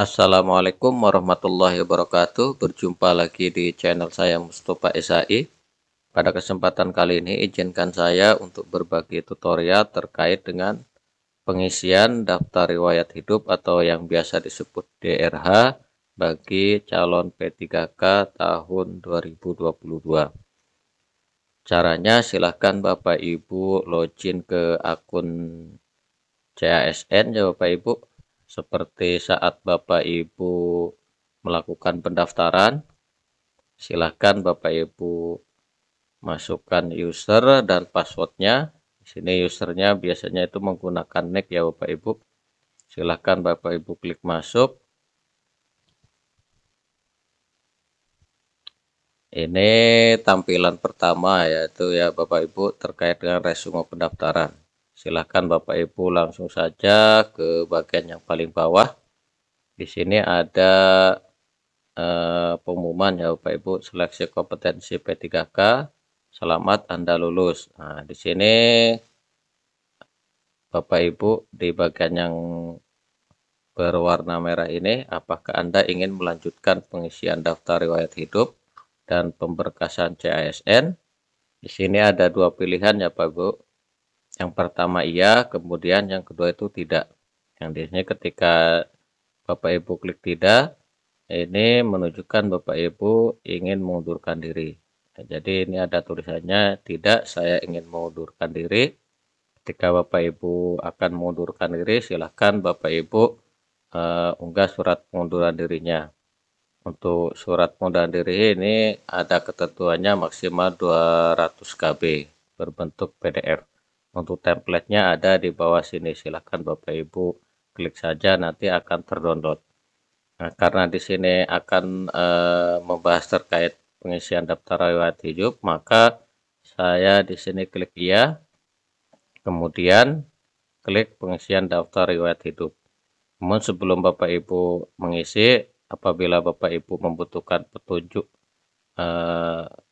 Assalamualaikum warahmatullahi wabarakatuh. Berjumpa lagi di channel saya Mustafa SAI. Pada kesempatan kali ini izinkan saya untuk berbagi tutorial terkait dengan pengisian daftar riwayat hidup atau yang biasa disebut DRH bagi calon P3K tahun 2022. Caranya silahkan Bapak Ibu login ke akun CASN ya Bapak Ibu. Seperti saat Bapak Ibu melakukan pendaftaran, silahkan Bapak Ibu masukkan user dan passwordnya. Di sini usernya biasanya itu menggunakan nick ya Bapak Ibu. Silahkan Bapak Ibu klik masuk. Ini tampilan pertama yaitu ya Bapak Ibu terkait dengan resume pendaftaran. Silahkan Bapak Ibu langsung saja ke bagian yang paling bawah. Di sini ada pengumuman ya Bapak Ibu, seleksi kompetensi P3K. Selamat Anda lulus. Nah, di sini Bapak Ibu di bagian yang berwarna merah ini, apakah Anda ingin melanjutkan pengisian daftar riwayat hidup dan pemberkasan CASN? Di sini ada dua pilihan ya Pak Bu. Yang pertama iya, kemudian yang kedua itu tidak. Yang di sini ketika Bapak Ibu klik tidak, ini menunjukkan Bapak Ibu ingin mengundurkan diri. Nah, jadi ini ada tulisannya tidak, saya ingin mengundurkan diri. Ketika Bapak Ibu akan mengundurkan diri, silahkan Bapak Ibu unggah surat pengunduran dirinya. Untuk surat pengunduran diri ini ada ketentuannya maksimal 200 KB berbentuk PDF. Untuk templatenya ada di bawah sini. Silahkan Bapak Ibu klik saja, nanti akan terdownload. Nah, karena di sini akan membahas terkait pengisian daftar riwayat hidup, maka saya di sini klik iya, kemudian klik pengisian daftar riwayat hidup. Namun sebelum Bapak Ibu mengisi, apabila Bapak Ibu membutuhkan petunjuk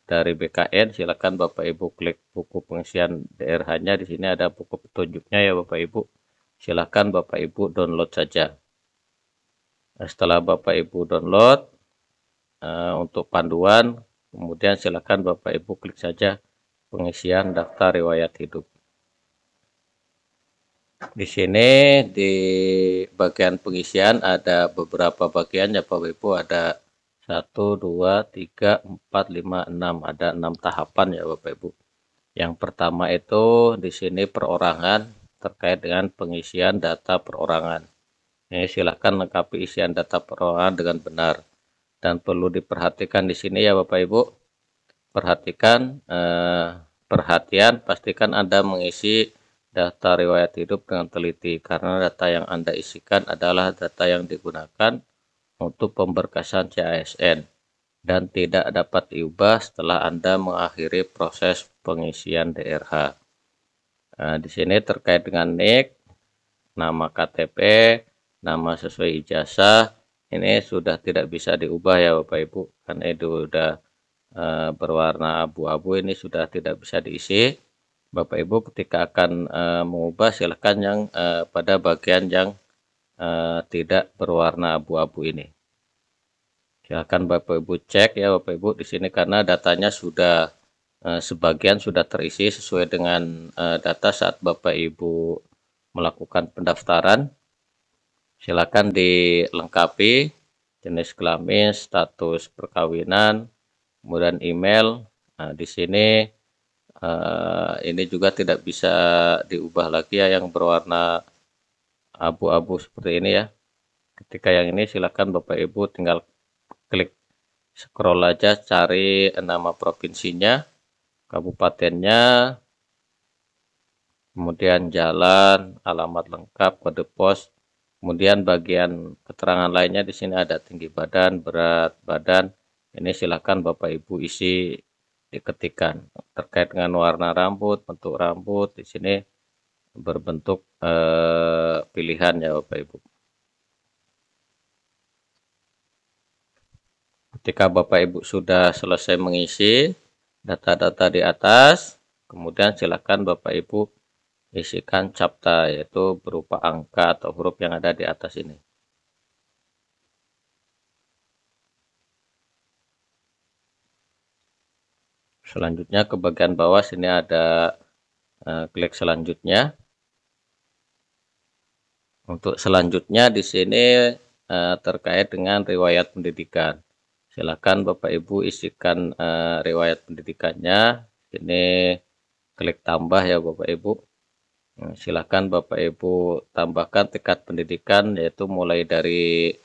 dari BKN, silakan Bapak Ibu klik buku pengisian DRH-nya. Di sini ada buku petunjuknya ya Bapak Ibu. Silakan Bapak Ibu download saja. Nah, setelah Bapak Ibu download untuk panduan, kemudian silakan Bapak Ibu klik saja pengisian daftar riwayat hidup. Di sini di bagian pengisian ada beberapa bagian ya Bapak Ibu, ada 1, 2, 3, 4, 5, 6, ada 6 tahapan ya Bapak Ibu. Yang pertama itu di sini perorangan terkait dengan pengisian data perorangan. Ini silahkan lengkapi isian data perorangan dengan benar. Dan perlu diperhatikan di sini ya Bapak Ibu, perhatian pastikan Anda mengisi data riwayat hidup dengan teliti, karena data yang Anda isikan adalah data yang digunakan untuk pemberkasan CASN dan tidak dapat diubah setelah Anda mengakhiri proses pengisian DRH. Nah, di sini terkait dengan NIK, nama KTP, nama sesuai ijazah, ini sudah tidak bisa diubah ya Bapak Ibu, karena itu sudah berwarna abu-abu, ini sudah tidak bisa diisi. Bapak Ibu ketika akan mengubah, silahkan yang pada bagian yang tidak berwarna abu-abu ini. Silahkan Bapak Ibu cek ya Bapak Ibu di sini, karena datanya sudah sebagian sudah terisi sesuai dengan data saat Bapak Ibu melakukan pendaftaran. Silakan dilengkapi jenis kelamin, status perkawinan, kemudian email. Nah, di sini ini juga tidak bisa diubah lagi ya yang berwarna abu-abu seperti ini ya. Ketika yang ini silakan Bapak Ibu tinggal klik scroll aja, cari nama provinsinya, kabupatennya, kemudian jalan, alamat lengkap, kode pos, kemudian bagian keterangan lainnya di sini ada tinggi badan, berat badan. Ini silakan Bapak Ibu isi, diketikkan. Terkait dengan warna rambut, bentuk rambut, di sini berbentuk pilihan ya Bapak Ibu. Ketika Bapak Ibu sudah selesai mengisi data-data di atas, kemudian silakan Bapak Ibu isikan captcha, yaitu berupa angka atau huruf yang ada di atas ini. Selanjutnya ke bagian bawah sini ada klik selanjutnya. Untuk selanjutnya di sini terkait dengan riwayat pendidikan. Silakan Bapak Ibu isikan riwayat pendidikannya. Ini klik tambah ya Bapak Ibu. Silakan Bapak Ibu tambahkan tingkat pendidikan, yaitu mulai dari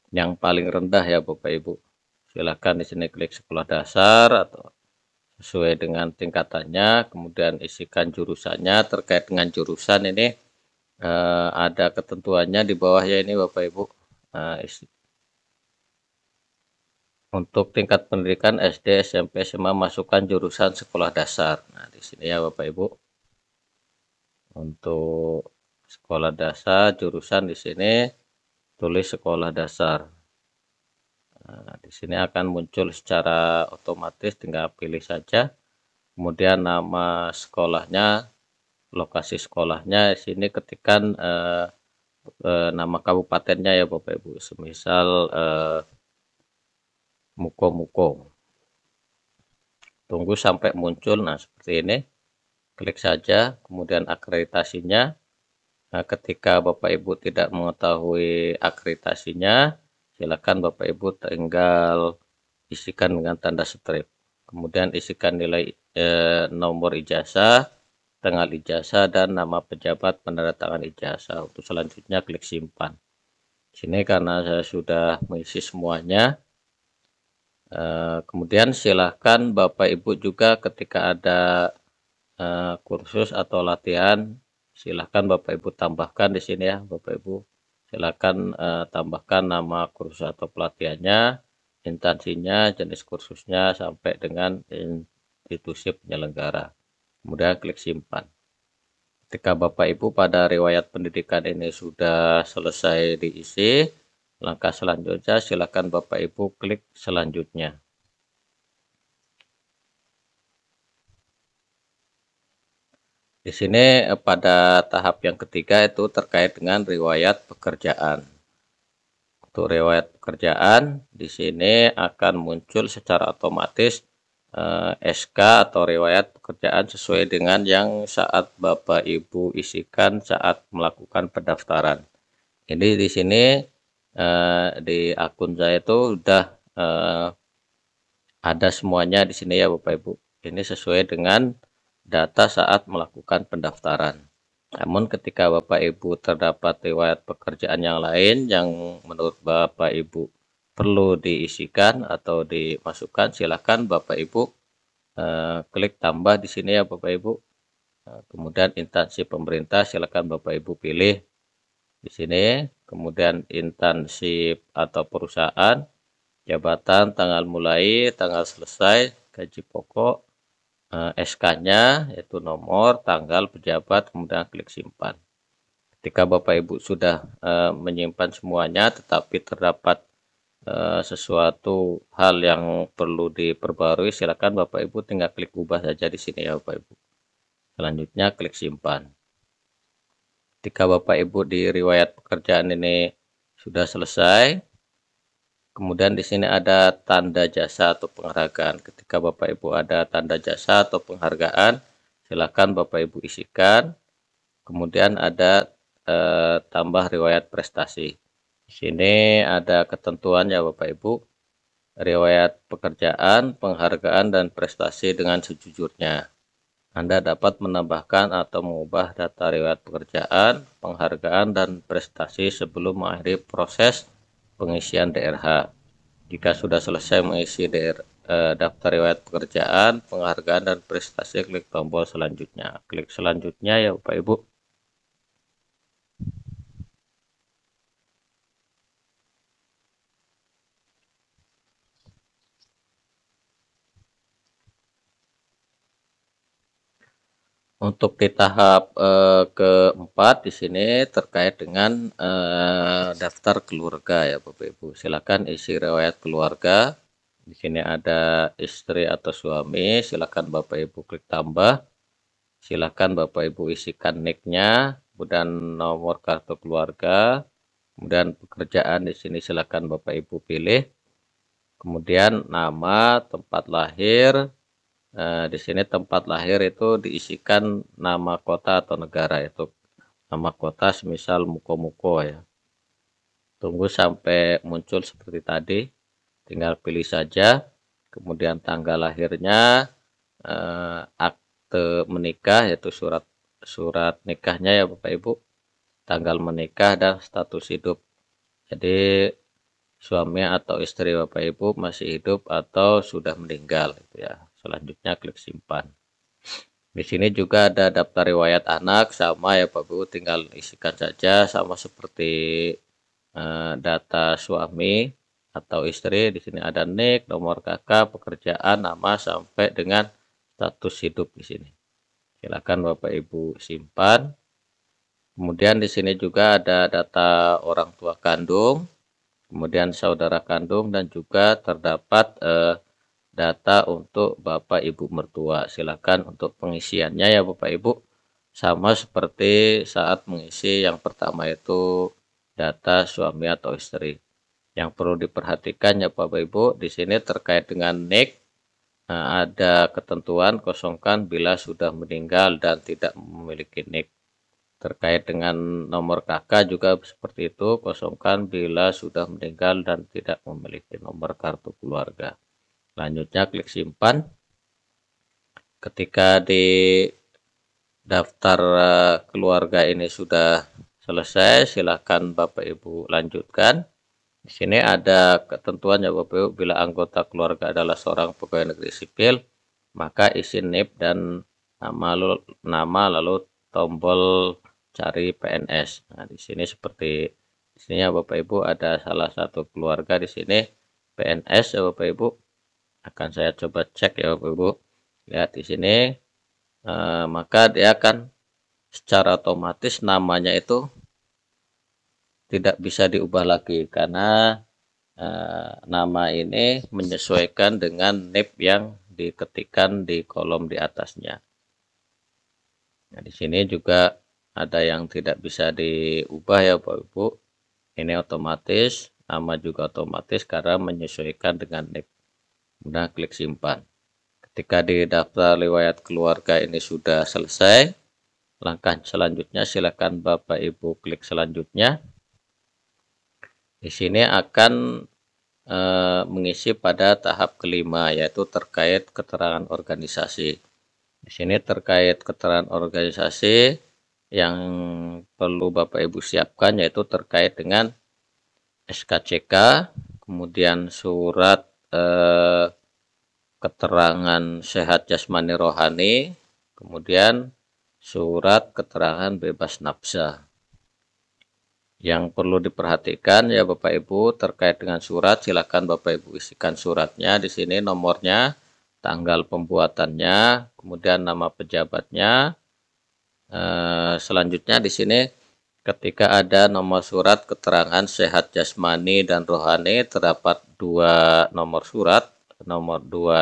yang paling rendah ya Bapak Ibu. Silakan di sini klik sekolah dasar atau sesuai dengan tingkatannya, kemudian isikan jurusannya. Terkait dengan jurusan ini ada ketentuannya di bawahnya ini Bapak Ibu. Untuk tingkat pendidikan SD, SMP, SMA masukkan jurusan sekolah dasar. Nah, di sini ya Bapak Ibu. Untuk sekolah dasar jurusan di sini tulis sekolah dasar. Nah, di sini akan muncul secara otomatis, tinggal pilih saja. Kemudian nama sekolahnya, lokasi sekolahnya di sini ketikkan nama kabupatennya ya Bapak Ibu. Semisal Muko-Muko. Tunggu sampai muncul. Nah, seperti ini. Klik saja, kemudian akreditasinya. Nah, ketika Bapak Ibu tidak mengetahui akreditasinya, silakan Bapak Ibu tinggal isikan dengan tanda strip. Kemudian isikan nilai nomor ijazah, tanggal ijazah, dan nama pejabat penandatangan ijazah. Untuk selanjutnya klik simpan. Sini karena saya sudah mengisi semuanya. Kemudian silahkan Bapak Ibu juga ketika ada kursus atau latihan, silahkan Bapak Ibu tambahkan di sini ya Bapak Ibu. Silahkan tambahkan nama kursus atau pelatihannya, instansinya, jenis kursusnya, sampai dengan institusi penyelenggara. Kemudian klik simpan. Ketika Bapak Ibu pada riwayat pendidikan ini sudah selesai diisi, langkah selanjutnya silakan Bapak Ibu klik selanjutnya. Di sini pada tahap yang ketiga itu terkait dengan riwayat pekerjaan. Untuk riwayat pekerjaan di sini akan muncul secara otomatis SK atau riwayat pekerjaan sesuai dengan yang saat Bapak Ibu isikan saat melakukan pendaftaran. Ini di sini di akun saya itu sudah ada semuanya di sini ya Bapak Ibu. Ini sesuai dengan data saat melakukan pendaftaran. Namun ketika Bapak Ibu terdapat riwayat pekerjaan yang lain yang menurut Bapak Ibu perlu diisikan atau dimasukkan, silakan Bapak Ibu klik tambah di sini ya Bapak Ibu. Kemudian instansi pemerintah silakan Bapak Ibu pilih di sini. Kemudian instansi atau perusahaan, jabatan, tanggal mulai, tanggal selesai, gaji pokok, SK-nya yaitu nomor, tanggal, pejabat, kemudian klik simpan. Ketika Bapak Ibu sudah menyimpan semuanya tetapi terdapat sesuatu hal yang perlu diperbarui, silakan Bapak Ibu tinggal klik ubah saja di sini ya Bapak Ibu. Selanjutnya klik simpan. Ketika Bapak Ibu di riwayat pekerjaan ini sudah selesai, kemudian di sini ada tanda jasa atau penghargaan. Ketika Bapak Ibu ada tanda jasa atau penghargaan, silakan Bapak Ibu isikan. Kemudian ada tambah riwayat prestasi. Di sini ada ketentuan ya Bapak Ibu. Riwayat pekerjaan, penghargaan, dan prestasi dengan sejujurnya. Anda dapat menambahkan atau mengubah data riwayat pekerjaan, penghargaan, dan prestasi sebelum mengakhiri proses pengisian DRH. Jika sudah selesai mengisi daftar riwayat pekerjaan, penghargaan, dan prestasi, klik tombol selanjutnya. Klik selanjutnya ya Bapak Ibu. Untuk di tahap keempat di sini terkait dengan daftar keluarga ya Bapak Ibu. Silakan isi riwayat keluarga. Di sini ada istri atau suami, silakan Bapak Ibu klik tambah. Silakan Bapak Ibu isikan NIK-nya, kemudian nomor kartu keluarga, kemudian pekerjaan di sini silakan Bapak Ibu pilih. Kemudian nama, tempat lahir. Di sini tempat lahir itu diisikan nama kota atau negara, itu nama kota semisal Muko-Muko ya. Tunggu sampai muncul seperti tadi, tinggal pilih saja. Kemudian tanggal lahirnya, akte menikah yaitu surat nikahnya ya Bapak Ibu, tanggal menikah dan status hidup. Jadi suami atau istri Bapak Ibu masih hidup atau sudah meninggal itu ya. Selanjutnya klik simpan. Di sini juga ada daftar riwayat anak, sama ya Bapak Ibu, tinggal isikan saja sama seperti data suami atau istri. Di sini ada nik, nomor kakak, pekerjaan, nama sampai dengan status hidup di sini. Silakan Bapak Ibu simpan. Kemudian di sini juga ada data orang tua kandung, kemudian saudara kandung, dan juga terdapat data untuk Bapak Ibu mertua. Silakan untuk pengisiannya ya Bapak Ibu, sama seperti saat mengisi yang pertama itu data suami atau istri. Yang perlu diperhatikan ya Bapak Ibu, di sini terkait dengan nik, ada ketentuan kosongkan bila sudah meninggal dan tidak memiliki nik. Terkait dengan nomor KK juga seperti itu, kosongkan bila sudah meninggal dan tidak memiliki nomor kartu keluarga. Selanjutnya klik simpan. Ketika di daftar keluarga ini sudah selesai, silakan Bapak Ibu lanjutkan. Di sini ada ketentuan ya Bapak Ibu, bila anggota keluarga adalah seorang pegawai negeri sipil, maka isi NIP dan nama lalu tombol cari PNS. Nah, di sini seperti di sini ya Bapak Ibu, ada salah satu keluarga di sini PNS ya Bapak Ibu. Akan saya coba cek ya Bapak Ibu. Lihat di sini, maka dia akan secara otomatis namanya itu tidak bisa diubah lagi, karena nama ini menyesuaikan dengan NIP yang diketikkan di kolom di atasnya. Nah, di sini juga ada yang tidak bisa diubah ya Bapak Ibu. Ini otomatis, nama juga otomatis karena menyesuaikan dengan NIP. Kemudian klik simpan. Ketika di daftar riwayat keluarga ini sudah selesai, langkah selanjutnya silakan Bapak Ibu klik selanjutnya. Di sini akan mengisi pada tahap kelima, yaitu terkait keterangan organisasi. Di sini terkait keterangan organisasi yang perlu Bapak Ibu siapkan yaitu terkait dengan SKCK, kemudian surat keterangan sehat jasmani rohani, kemudian surat keterangan bebas nafsa. Yang perlu diperhatikan ya Bapak Ibu terkait dengan surat, silakan Bapak Ibu isikan suratnya. Di sini nomornya, tanggal pembuatannya, kemudian nama pejabatnya. Selanjutnya di sini ketika ada nomor surat keterangan sehat jasmani dan rohani, terdapat dua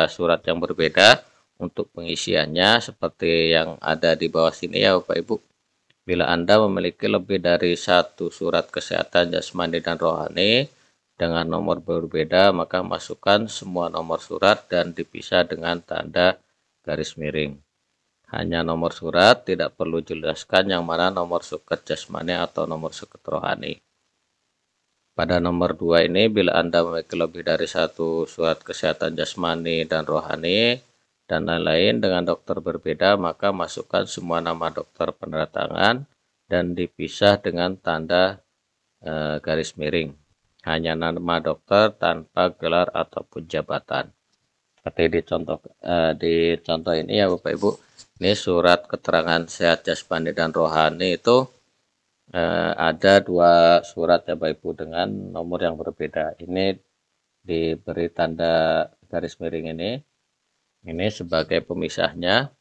surat yang berbeda untuk pengisiannya seperti yang ada di bawah sini ya Bapak Ibu. Bila Anda memiliki lebih dari satu surat kesehatan jasmani dan rohani dengan nomor berbeda, maka masukkan semua nomor surat dan dipisah dengan tanda garis miring. Hanya nomor surat, tidak perlu jelaskan yang mana nomor surat jasmani atau nomor surat rohani. Pada nomor 2 ini, bila Anda memiliki lebih dari satu surat kesehatan jasmani dan rohani dan lain-lain dengan dokter berbeda, maka masukkan semua nama dokter peneretangan dan dipisah dengan tanda garis miring. Hanya nama dokter tanpa gelar ataupun jabatan. Seperti di contoh ini ya Bapak Ibu, ini surat keterangan sehat jasmani dan rohani itu ada dua surat ya Bapak Ibu dengan nomor yang berbeda. Ini diberi tanda garis miring ini sebagai pemisahnya.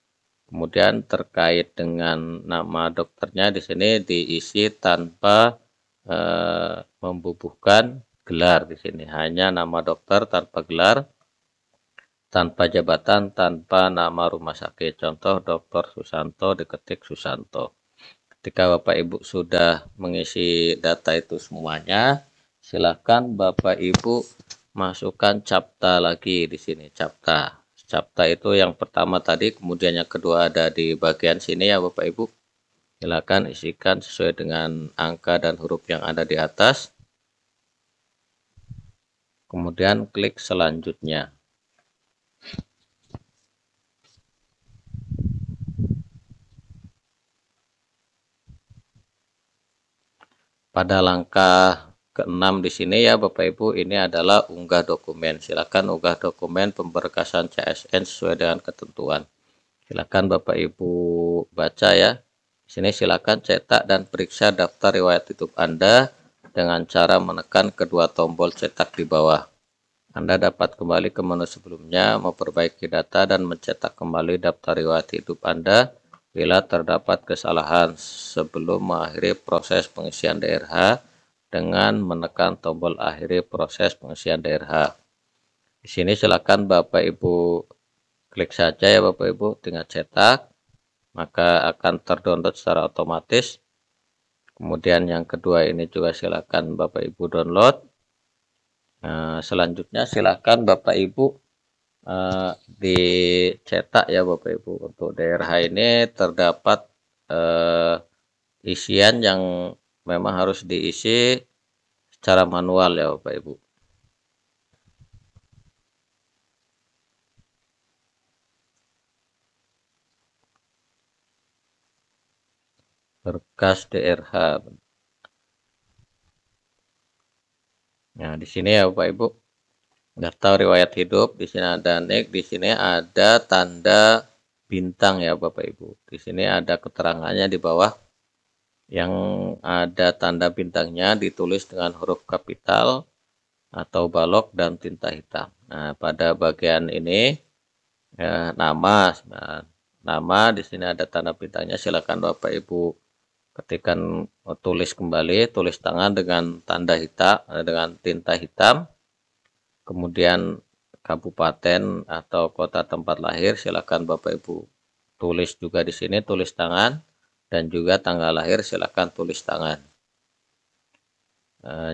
Kemudian terkait dengan nama dokternya di sini diisi tanpa membubuhkan gelar di sini. Hanya nama dokter tanpa gelar, tanpa jabatan, tanpa nama rumah sakit. Contoh Dr. Susanto, diketik Susanto. Ketika Bapak Ibu sudah mengisi data itu semuanya, silakan Bapak Ibu masukkan capta lagi di sini, capta. Capta itu yang pertama tadi, kemudian yang kedua ada di bagian sini ya Bapak Ibu. Silakan isikan sesuai dengan angka dan huruf yang ada di atas. Kemudian klik selanjutnya. Pada langkah ke-6 di sini ya Bapak Ibu, ini adalah unggah dokumen. Silakan unggah dokumen pemberkasan CSN sesuai dengan ketentuan. Silakan Bapak Ibu baca ya. Di sini silakan cetak dan periksa daftar riwayat hidup Anda dengan cara menekan kedua tombol cetak di bawah. Anda dapat kembali ke menu sebelumnya, memperbaiki data dan mencetak kembali daftar riwayat hidup Anda bila terdapat kesalahan sebelum mengakhiri proses pengisian DRH dengan menekan tombol akhiri proses pengisian DRH. Di sini silakan Bapak Ibu klik saja ya Bapak Ibu, tinggal cetak, maka akan terdownload secara otomatis. Kemudian yang kedua ini juga silakan Bapak Ibu download. Nah, selanjutnya silakan Bapak Ibu dicetak ya Bapak Ibu. Untuk DRH ini terdapat isian yang memang harus diisi secara manual ya Bapak Ibu. Berkas DRH. Nah, di sini ya Bapak Ibu, daftar riwayat hidup, di sini ada NIK, di sini ada tanda bintang ya Bapak Ibu. Di sini ada keterangannya di bawah. Yang ada tanda bintangnya ditulis dengan huruf kapital atau balok dan tinta hitam. Nah, pada bagian ini nama. Nah, nama di sini ada tanda bintangnya. Silakan Bapak Ibu ketikkan, tulis kembali, tulis tangan dengan tanda hitam, dengan tinta hitam. Kemudian kabupaten atau kota tempat lahir, silakan Bapak Ibu tulis juga di sini, tulis tangan, dan juga tanggal lahir silakan tulis tangan.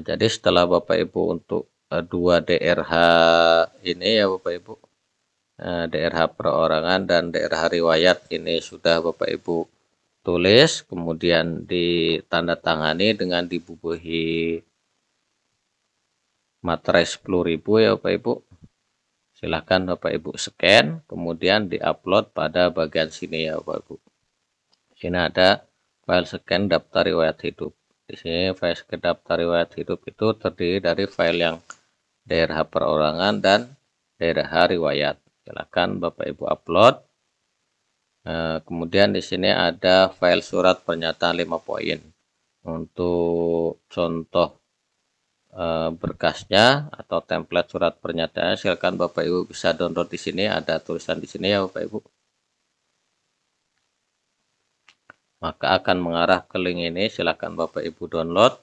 Jadi setelah Bapak Ibu untuk 2 DRH ini ya Bapak Ibu, DRH perorangan dan DRH riwayat ini sudah Bapak Ibu tulis, kemudian ditandatangani dengan dibubuhi materai 10.000 ya Bapak Ibu. Silakan Bapak Ibu scan, kemudian diupload pada bagian sini ya Bapak Ibu. Sini ada file scan daftar riwayat hidup. Di sini file scan daftar riwayat hidup itu terdiri dari file yang DRH perorangan dan DRH riwayat. Silakan Bapak Ibu upload. Kemudian di sini ada file surat pernyataan 5 poin. Untuk contoh berkasnya atau template surat pernyataan, silakan Bapak Ibu bisa download di sini, ada tulisan di sini ya Bapak Ibu. Maka akan mengarah ke link ini, silakan Bapak Ibu download.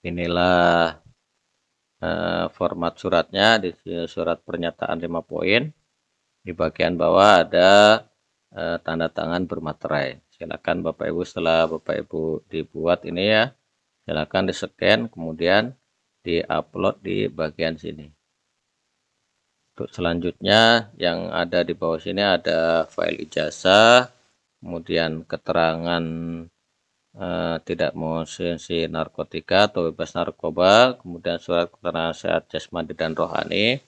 Inilah format suratnya, di surat pernyataan 5 poin. Di bagian bawah ada tanda tangan bermaterai. Silakan Bapak Ibu, setelah Bapak Ibu dibuat ini ya, silakan di scan, kemudian diupload di bagian sini. Untuk selanjutnya yang ada di bawah sini ada file ijazah, kemudian keterangan tidak mengonsumsi narkotika atau bebas narkoba, kemudian surat keterangan sehat jasmani dan rohani,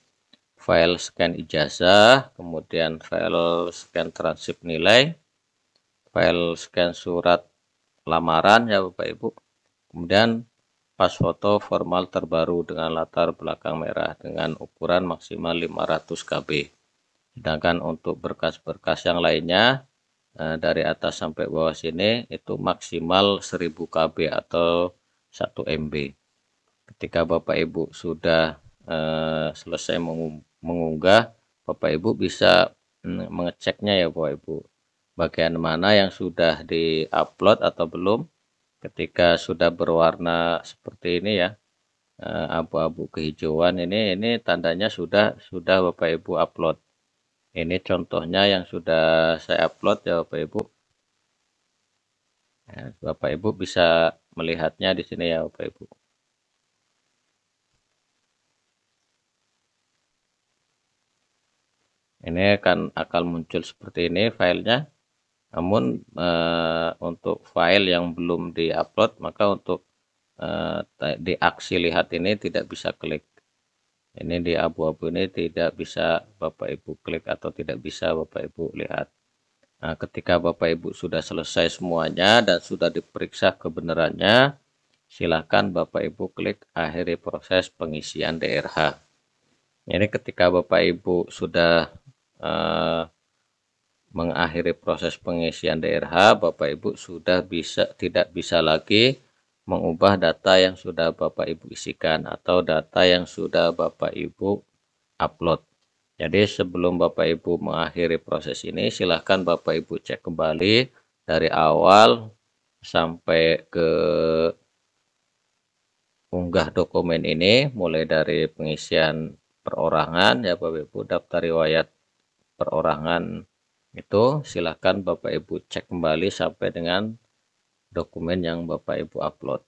file scan ijazah, kemudian file scan transkrip nilai, file scan surat lamaran ya Bapak Ibu, kemudian pas foto formal terbaru dengan latar belakang merah dengan ukuran maksimal 500 KB. Sedangkan untuk berkas-berkas yang lainnya dari atas sampai bawah sini itu maksimal 1000 KB atau 1 MB. Ketika Bapak Ibu sudah selesai mengunggah, Bapak Ibu bisa mengeceknya ya Bapak Ibu, bagian mana yang sudah diupload atau belum. Ketika sudah berwarna seperti ini ya, abu-abu kehijauan, ini tandanya sudah Bapak Ibu upload. Ini contohnya yang sudah saya upload ya Bapak Ibu. Bapak Ibu bisa melihatnya di sini ya Bapak Ibu. Ini akan muncul seperti ini filenya. Namun untuk file yang belum diupload, maka untuk di aksi lihat ini tidak bisa klik. Ini di abu-abu ini tidak bisa Bapak Ibu klik atau tidak bisa Bapak Ibu lihat. Nah, ketika Bapak Ibu sudah selesai semuanya dan sudah diperiksa kebenarannya, silakan Bapak Ibu klik akhiri proses pengisian DRH. Ini ketika Bapak Ibu sudah mengakhiri proses pengisian DRH, Bapak Ibu sudah tidak bisa lagi mengubah data yang sudah Bapak Ibu isikan atau data yang sudah Bapak Ibu upload. Jadi sebelum Bapak Ibu mengakhiri proses ini, silahkan Bapak Ibu cek kembali dari awal sampai ke unggah dokumen ini, mulai dari pengisian perorangan ya Bapak Ibu, daftar riwayat perorangan itu silahkan Bapak Ibu cek kembali sampai dengan dokumen yang Bapak Ibu upload.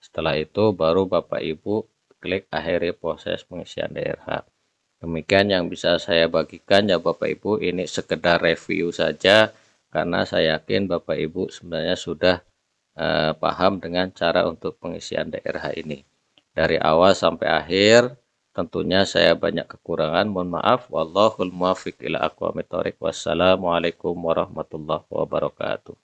Setelah itu baru Bapak Ibu klik akhiri proses pengisian DRH. Demikian yang bisa saya bagikan ya Bapak Ibu, ini sekedar review saja karena saya yakin Bapak Ibu sebenarnya sudah paham dengan cara untuk pengisian DRH ini. Dari awal sampai akhir tentunya saya banyak kekurangan, mohon maaf. Wallahul muwaffiq ila aqwamit thoriq. Wassalamualaikum warahmatullahi wabarakatuh.